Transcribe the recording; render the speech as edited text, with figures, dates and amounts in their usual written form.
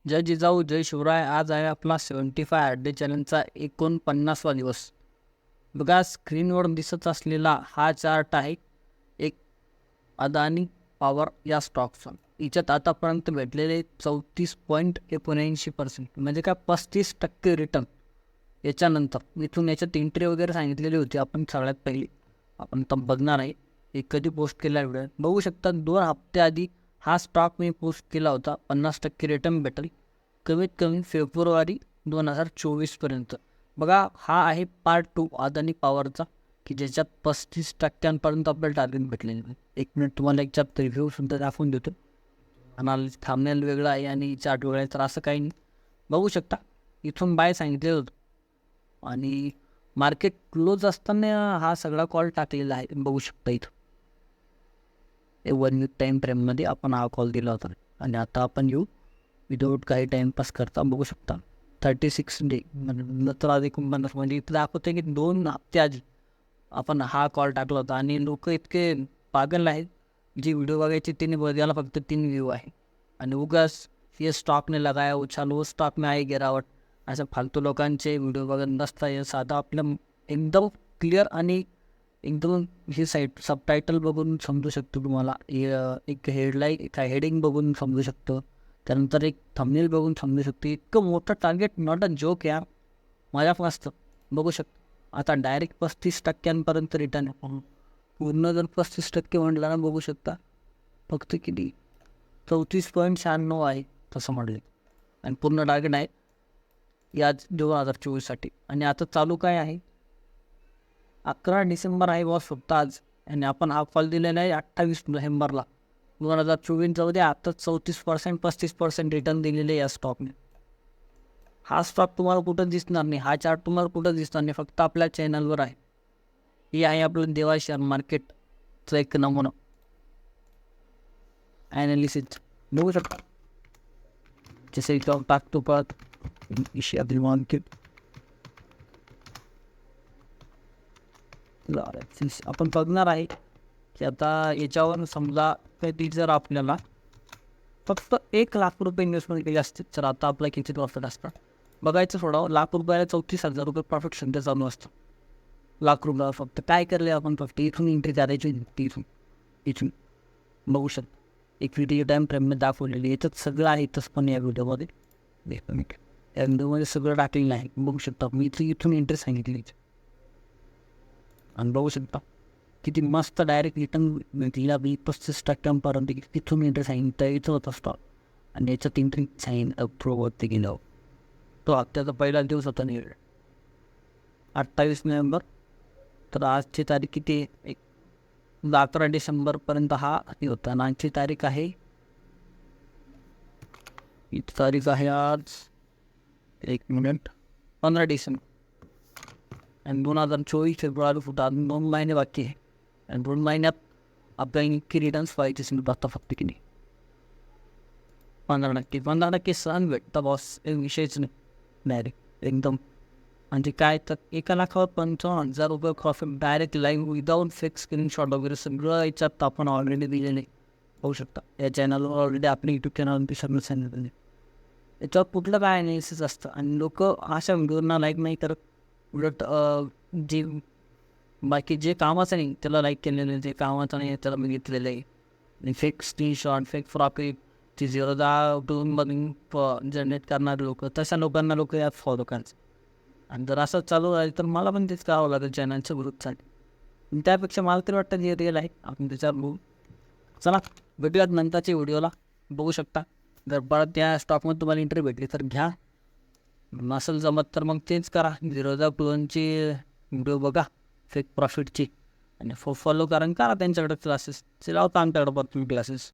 जय जिजाऊ जय शिवराय. आज आहे आपला 75 डे चॅलेंजचा 49वा दिवस. बघा स्क्रीनवर दिसत असलेला हा चार्ट आहे एक अदानी पॉवर या स्टॉकचा. याच्यात आतापर्यंत भेटलेले 34.79% म्हणजे काय 35% रिटर्न. याच्यानंतर इथून याच्यात एंट्री वगैरे सांगितलेली होती आपण सगळ्यात पहिली. आपण तर बघणार आहे हे कधी पोस्ट केला व्हिडिओ बघू शकता. 2 हप्ते आधी हा स्टॉक मी पोस्ट केला होता. 50% रिटर्न भेटेल कमीत कमी फेब्रुवारी 2024पर्यंत. बघा हा आहे पार्ट 2 अदानी पॉवरचा की ज्याच्यात 35% आपल्याला टार्गेट भेटलेलं आहे. 1 मिनिट तुम्हाला याच्यात रिव्ह्यू सुद्धा दाखवून देतो. अनालिसिस थांबनेल वेगळा आहे आणि चार्ट वेगळा आहे, तर असं काही नाही. बघू शकता इथून बाय सांगितलेलं होतं आणि मार्केट क्लोज असताना हा सगळा कॉल टाकलेला आहे. बघू शकता इथं 1 वीक टाईम फ्रेममध्ये आपण हा कॉल दिला होता आणि आता आपण येऊ विदाऊट काही टाईमपास करता. बघू शकता 36 डे नंतर आज 49 म्हणजे इथं दाखवते की 2 हप्ते आधी आपण हा कॉल टाकला होता. आणि लोक इतके पागल आहेत जी व्हिडिओ बघायची तिने याला फक्त 3 व्ह्यू आहे आणि उगाच ये स्टॉक ने लगाया उछाल वो स्टॉक में आई गिरावट अशा फालतू लोकांचे व्हिडिओ बघत नसता. हे साधा आपलं एकदम क्लिअर आणि एकदम ही साईट सबटायटल बघून समजू शकतो. तुम्हाला एक हेडलाईन काय हेडिंग बघून समजू शकतो. त्यानंतर एक थंबनेल बघून समजू शकतो. इतकं मोठं टार्गेट नॉट अ जोक यार. मजाक मस्त बघू शकतो. आता डायरेक्ट 35% रिटर्न आहे. पूर्ण जर 35% म्हटलं ना बघू शकता फक्त किती 34.96 आहे तसं म्हटलं. आणि पूर्ण टार्गेट आहे या 2024साठी. आणि आता चालू काय आहे 11 डिसेंबर आहे बॉस फक्त आज. आणि आपण हा कॉल दिलेला आहे 28 नोव्हेंबरला 2024 मध्ये. आता 34% 35% रिटर्न दिलेले आहे या स्टॉकने. हा स्टॉक तुम्हाला कुठं दिसणार नाही. हा चार्ट तुम्हाला कुठं दिसणार नाही, फक्त आपल्या चॅनलवर आहे. ही आहे आपलं देवा शेअर मार्केटचं एक नमुना ॲनालिसिस. बघू शकता जसे स्टॉक टाकतो परत शेअर मार्केट. आपण बघणार आहे की आता याच्यावर समजा कधी जर आपल्याला फक्त 1 लाख रुपये इन्व्हेस्टमेंट केली असते तर आता आपला किती प्रॉफिट असतं बघायचं. सोडावं लाख रुपयाला 34,000 रुपये प्रॉफिट सध्या चालू असतं. लाख रुपयाला फक्त काय करले आपण फक्त इथून एंट्री करायची. इथून बघू शकतो एक व्हिडिओ टाईम फ्रेममध्ये दाखवलेली. याच्यात सगळं आहे इथंच पण या व्हिडिओमध्ये या व्हिडिओमध्ये सगळं टाकलेलं आहे. बघू शकता मी इथून एंट्री सांगितली आणि बघू शकता किती मस्त डायरेक्ट रिटर्न तिला 35%पर्यंत तिथून एंट्री सांगितलं इथं होता स्टॉक. आणि याच्यात एंट्री प्रोवरती गेलं तो हप्त्याचा पहिला दिवस होता नाही 28 नोव्हेंबर. तर आजची तारीख किती आहे 11 डिसेंबरपर्यंत हा होता. आणि आजची तारीख आहे इथं तारीख आहे आज 1 मिनिट 15 डिसेंबर. आणि 2024 फेब्रुवारी फुट अजून 2 महिने बाकी आहे. आणि 2 महिन्यात आपल्याला इतकी रिटर्न्स पाहिजे असेल आता फक्त किती 15% सण भेटतं बॉस. एक विषयच नाही डायरेक्ट एकदम. म्हणजे काय तर 1,55,000 रुपये profit direct live without fake screenshot वगैरे सगळं याच्यात आपण ऑलरेडी दिलेलं आहे. होऊ शकता या चॅनलवर ऑलरेडी आपल्या यूट्यूब चॅनलवरती सगळं सांगितलं आहे. याच्यावर कुठलं काय ॲनालिसिस असतं आणि लोक अशा व्हिडिओना लाईक नाही करत. उलट जे बाकी जे कामाचं नाही त्याला लाईक केलेलं आहे, जे कामाचं नाही त्याला बघितलेलं आहे. आणि फेक स्क्रीनशॉट फेक प्रॉफिट ती 0.2 जनरेट करणारे लोक तशा लोकांना लोक यात फॉलो करायचं. आणि जर असं चालू राहील तर मला पण तेच करावं लागेल चॅनलच्या ग्रुपसाठी. त्यापेक्षा मला तरी वाटतं जे रिअल आहे आपण त्याच्यावर बघू. चला भेटूयात नंतरच्या व्हिडिओला. बघू शकता जर परत त्या स्टॉकमध्ये तुम्हाला एंट्री भेटली तर घ्या. नसेल जमत तर मग चेंज करा. 0.2ची व्हिडिओ बघा फेक प्रॉफिटची आणि फॉलो करा त्यांच्याकडे क्लासेस लावता आमच्याकडे पण क्लासेस.